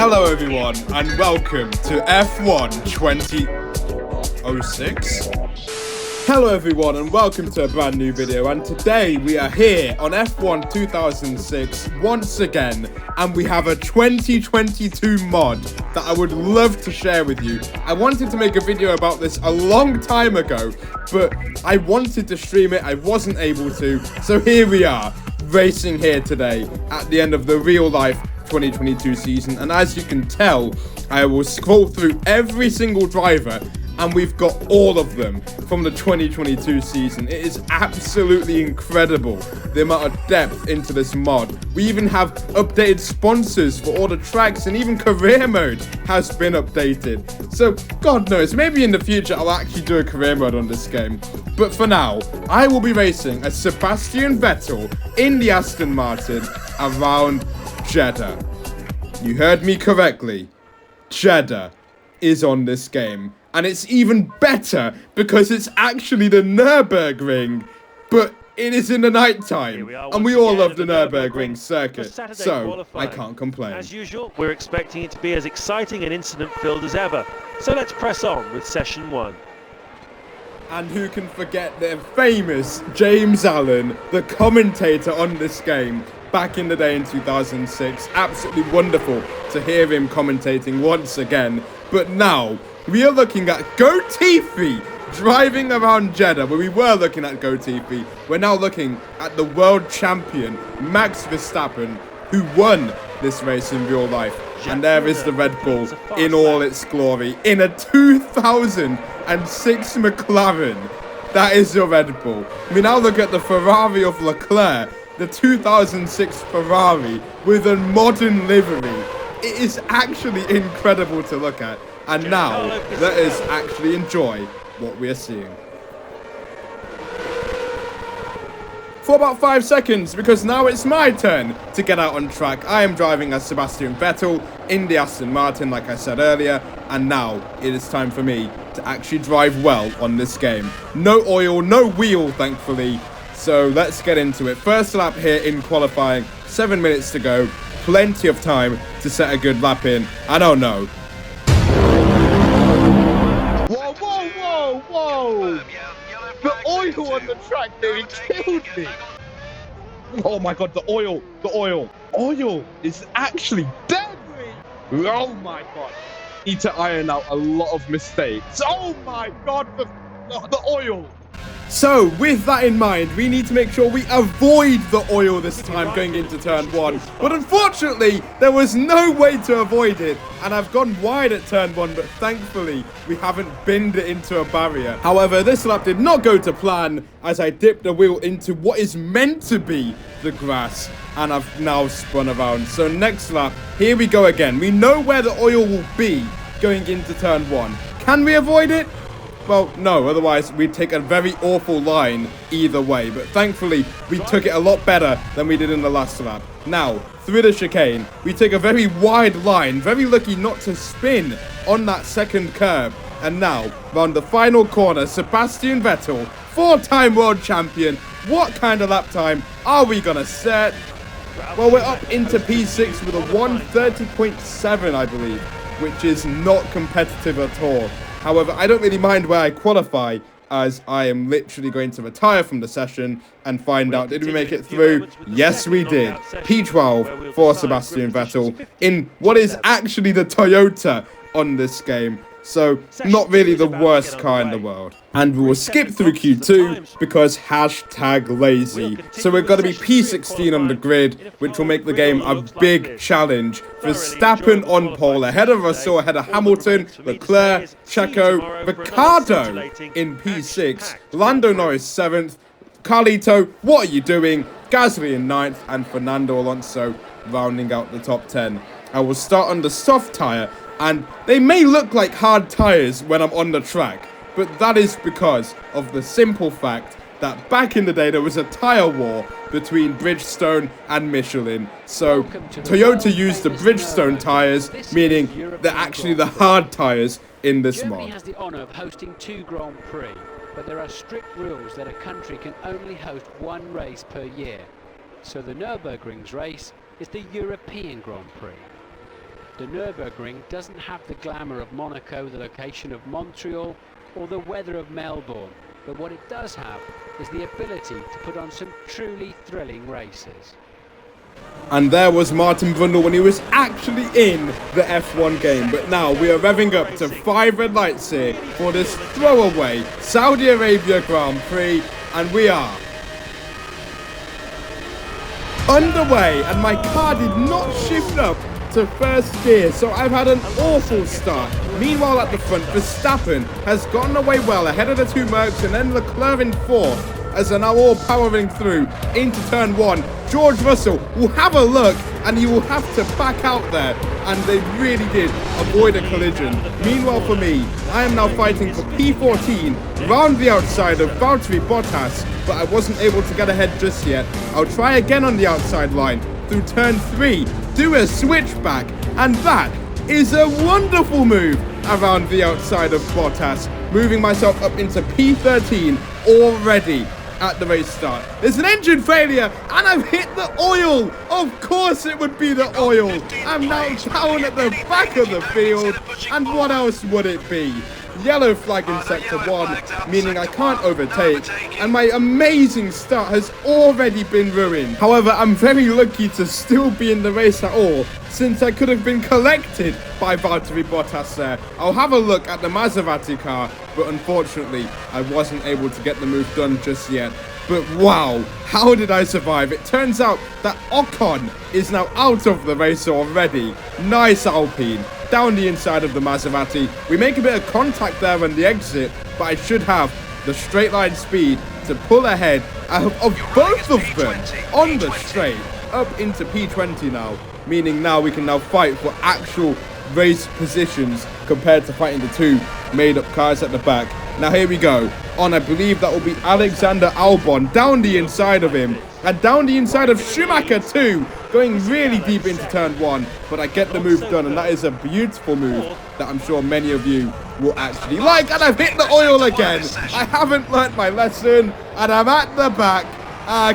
Hello everyone and welcome to F1 2006. Hello everyone and welcome to a brand new video, and today we are here on F1 2006 once again, and we have a 2022 mod that I would love to share with you. I wanted to make a video about this a long time ago, but I wanted to stream it, I wasn't able to, so here we are, racing here today at the end of the real life 2022 season. And as you can tell, I will scroll through every single driver, and we've got all of them from the 2022 season. It is absolutely incredible the amount of depth into this mod. We even have updated sponsors for all the tracks, and even career mode has been updated. So God knows, maybe in the future I'll actually do a career mode on this game. But for now, I will be racing as Sebastian Vettel in the Aston Martin around Jeddah. You heard me correctly. Jeddah is on this game. And it's even better because it's actually the Nürburgring, but it is in the night time. And we all love the Nürburgring circuit, so I can't complain. As usual, we're expecting it to be as exciting and incident-filled as ever. So let's press on with session 1. And who can forget the famous James Allen, the commentator on this game, back in the day in 2006. Absolutely wonderful to hear him commentating once again. But now, we are looking at Latifi driving around Jeddah, where we were looking at Latifi. We're now looking at the world champion, Max Verstappen, who won this race in real life. And there is the Red Bull in all its glory, in a 2006 McLaren. That is your Red Bull. We now look at the Ferrari of Leclerc, the 2006 Ferrari with a modern livery. It is actually incredible to look at. And now, let us actually enjoy what we are seeing. For about 5 seconds, because now it's my turn to get out on track. I am driving as Sebastian Vettel in the Aston Martin, like I said earlier, and now it is time for me to actually drive well on this game. No oil, no wheel, thankfully, so let's get into it. First lap here in qualifying, 7 minutes to go, plenty of time to set a good lap in, and oh no. Whoa, whoa, whoa, whoa! The oil on the track nearly killed me! Oh my god, the oil! Oil is actually deadly! Oh my god. Need to iron out a lot of mistakes. Oh my god, the oil! So, with that in mind, we need to make sure we avoid the oil this time going into turn 1. But unfortunately, there was no way to avoid it. And I've gone wide at turn 1, but thankfully, we haven't binned it into a barrier. However, this lap did not go to plan as I dipped the wheel into what is meant to be the grass. And I've now spun around. So next lap, here we go again. We know where the oil will be going into turn 1. Can we avoid it? Well, no, otherwise we'd take a very awful line either way, but thankfully we took it a lot better than we did in the last lap. Now, through the chicane, we take a very wide line, very lucky not to spin on that second curb. And now, round the final corner, Sebastian Vettel, 4-time world champion. What kind of lap time are we gonna set? Well, we're up into P6 with a 1:30.7, I believe, which is not competitive at all. However, I don't really mind where I qualify, as I am literally going to retire from the session and find out, did we make it through? Yes, we did. P12 for Sebastian Vettel in what is actually the Toyota on this game. So, not really the worst car in the world. And we will skip through Q2 because #lazy. So we're going to be P16 on the grid, which will make the game a big challenge. Verstappen on pole, ahead of Russell, ahead of Hamilton, Leclerc, Checo, Ricciardo in P6, Lando Norris 7th, Carlito, what are you doing? Gasly in 9th, and Fernando Alonso rounding out the top 10. I will start on the soft tyre, and they may look like hard tyres when I'm on the track, but that is because of the simple fact that back in the day there was a tyre war between Bridgestone and Michelin. So Toyota used the Bridgestone tyres, meaning they're actually the hard tyres in this mod. Germany has the honour of hosting 2 Grand Prix, but there are strict rules that a country can only host 1 race per year. So the Nürburgring's race is the European Grand Prix. The Nürburgring doesn't have the glamour of Monaco, the location of Montreal, or the weather of Melbourne, but what it does have is the ability to put on some truly thrilling races. And there was Martin Brundle when he was actually in the F1 game. But now we are revving up to 5 red lights here for this throwaway Saudi Arabia Grand Prix. And we are underway. And my car did not shift up to first gear, so I've had an awful start. Meanwhile at the front, Verstappen has gotten away well ahead of the two Mercs, and then Leclerc in fourth as they're now all powering through into turn 1. George Russell will have a look and he will have to back out there, and they really did avoid a collision. Meanwhile for me, I am now fighting for P14 round the outside of Valtteri Bottas, but I wasn't able to get ahead just yet. I'll try again on the outside line through turn 3, do a switchback, and that is a wonderful move around the outside of Bottas, moving myself up into P13 already at the race start. There's an engine failure and I've hit the oil. Of course it would be the oil. I'm now down at the back of the field, and what else would it be? Yellow flag in sector 1, meaning I can't overtake, and my amazing start has already been ruined. However, I'm very lucky to still be in the race at all, since I could have been collected by Valtteri Bottas there. I'll have a look at the Maserati car, but unfortunately, I wasn't able to get the move done just yet. But wow, how did I survive? It turns out that Ocon is now out of the race already. Nice Alpine. Down the inside of the Maserati. We make a bit of contact there on the exit, but I should have the straight line speed to pull ahead of both of them on the straight up into P20 now, meaning now we can now fight for actual race positions compared to fighting the two made up cars at the back. Now here we go on, I believe that will be Alexander Albon, down the inside of him and down the inside of Schumacher too, going really deep into turn 1, but I get the move done, and that is a beautiful move that I'm sure many of you will actually like. And I've hit the oil again. I haven't learnt my lesson, and I'm at the back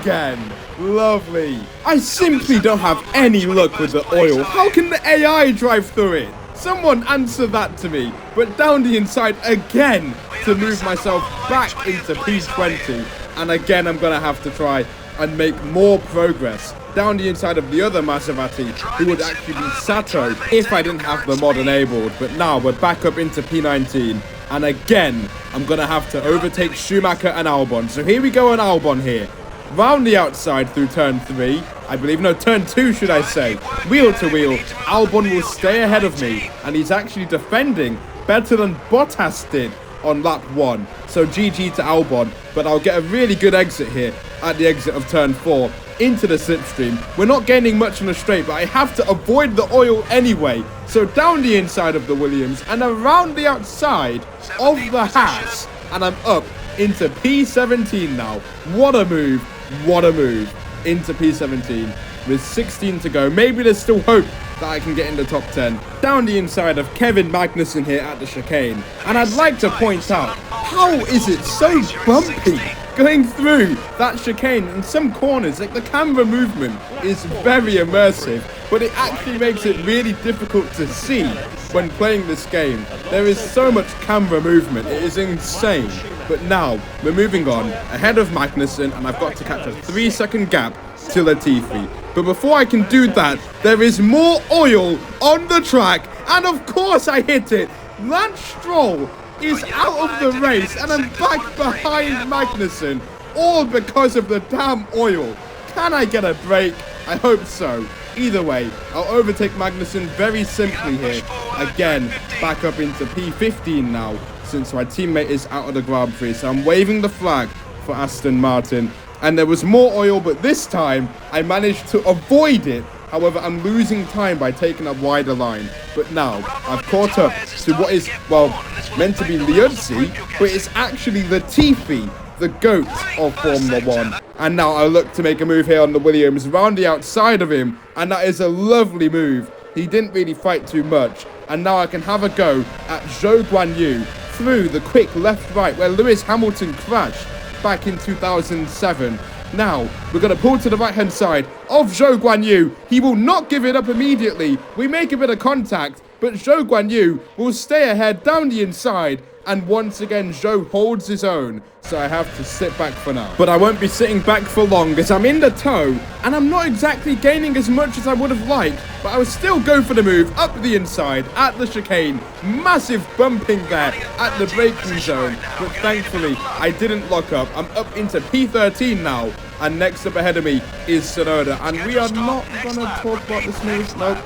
again. Lovely. I simply don't have any luck with the oil. How can the AI drive through it? Someone answer that to me. But down the inside again to move myself back into P20, and again I'm gonna have to try and make more progress down the inside of the other Maserati, who would actually be Sato if I didn't have the mod enabled. But now we're back up into P19, and again I'm gonna have to overtake Schumacher and Albon. So here we go on Albon here, round the outside through turn 3, I believe, no, turn 2 should I say, wheel to wheel. Albon will stay ahead of me, and he's actually defending better than Bottas did on lap 1, so GG to Albon. But I'll get a really good exit here at the exit of turn 4 into the slipstream. We're not gaining much on the straight, but I have to avoid the oil anyway. So down the inside of the Williams and around the outside of the Haas, and I'm up into P17 now. What a move, what a move. Into P17 with 16 to go. Maybe there's still hope that I can get in the top 10. Down the inside of Kevin Magnussen here at the chicane. And I'd like to point out, how is it so bumpy going through that chicane in some corners? Like, the camera movement is very immersive, but it actually makes it really difficult to see when playing this game. There is so much camera movement, it is insane. But now we're moving on ahead of Magnussen, and I've got to catch a 3-second gap to Latifi. But before I can do that, there is more oil on the track, and of course I hit it. Lance Stroll is out of the race, and I'm back behind Magnussen, all because of the damn oil. Can I get a break? I hope so. Either way, I'll overtake Magnussen very simply here. Again, back up into P15 now, since my teammate is out of the Grand Prix. So I'm waving the flag for Aston Martin. And there was more oil, but this time I managed to avoid it. However, I'm losing time by taking a wider line. But now I've caught up to what is, well, meant to be Liuzzi, but it's actually Latifi, the GOAT of Formula 1. And now I look to make a move here on the Williams, round the outside of him, and that is a lovely move. He didn't really fight too much, and now I can have a go at Zhou Guanyu through the quick left-right where Lewis Hamilton crashed back in 2007. Now, we're going to pull to the right-hand side of Zhou Guanyu. He will not give it up immediately. We make a bit of contact, but Zhou Guanyu will stay ahead down the inside. And once again, Zhou holds his own. So I have to sit back for now. But I won't be sitting back for long as I'm in the toe. And I'm not exactly gaining as much as I would have liked. But I will still go for the move up the inside at the chicane. Massive bumping there at the braking zone. But thankfully, I didn't lock up. I'm up into P13 now. And next up ahead of me is Sonoda. And we are not going to talk about this move. Nope.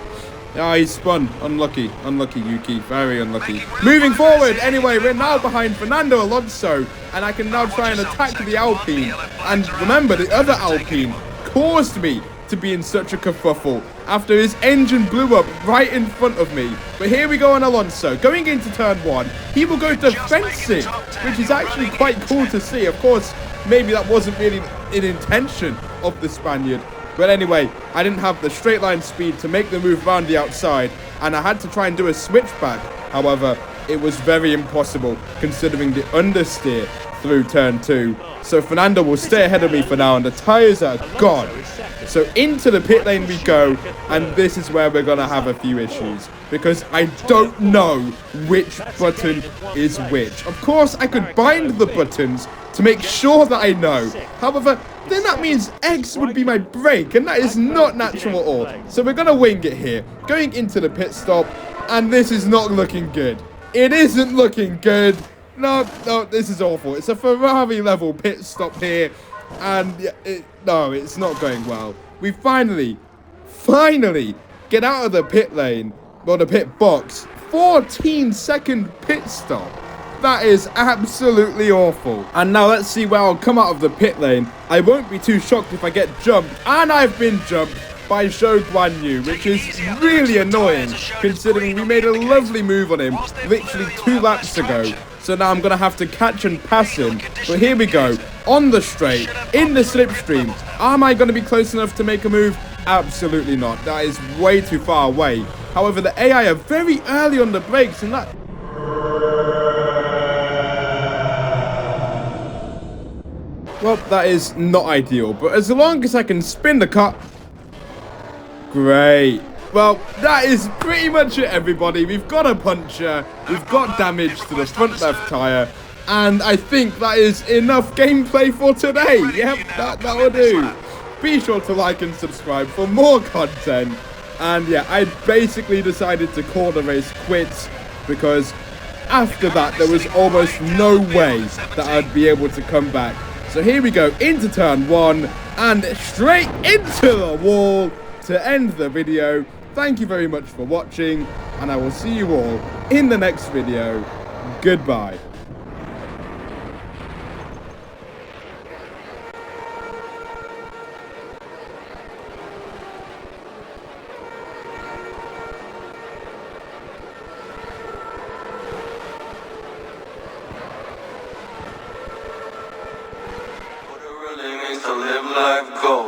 Ah, he spun. Unlucky. Unlucky, Yuki. Very unlucky. Moving forward. Anyway, we're now behind Fernando Alonso. And I can now try and attack the Alpine. And remember, the other Alpine caused me to be in such a kerfuffle after his engine blew up right in front of me. But here we go on Alonso. Going into turn 1, he will go defensive, which is actually quite cool to see. Of course, maybe that wasn't really an intention of the Spaniard. But anyway, I didn't have the straight line speed to make the move around the outside, and I had to try and do a switchback. However, it was very impossible considering the understeer through turn 2. So Fernando will stay ahead of me for now, and the tyres are gone. So into the pit lane we go, and this is where we're going to have a few issues, because I don't know which button is which. Of course, I could bind the buttons to make sure that I know. However, then that means X would be my brake, and that is not natural at all. So we're going to wing it here, going into the pit stop, and this is not looking good. It isn't looking good. No, this is awful. It's a Ferrari level pit stop here, and no, it's not going well. We finally get out of the pit lane, or the pit box. 14-second pit stop. That is absolutely awful. And now let's see where I'll come out of the pit lane. I won't be too shocked if I get jumped, and I've been jumped by Zhou Guanyu, which is really annoying considering we made a lovely move on him literally 2 laps ago. So now I'm going to have to catch and pass him. But here we go. On the straight, in the slipstream. Am I going to be close enough to make a move? Absolutely not. That is way too far away. However, the AI are very early on the brakes, and that... Well, that is not ideal. But as long as I can spin the car... Great. Well, that is pretty much it, everybody. We've got a puncture, we've got damage to the front left tyre, and I think that is enough gameplay for today. Yep, that will do. Be sure to like and subscribe for more content. And yeah, I basically decided to call the race quits because after that, there was almost no way that I'd be able to come back. So here we go, into turn 1, and straight into the wall to end the video. Thank you very much for watching, and I will see you all in the next video. Goodbye. What it really means to live life gold.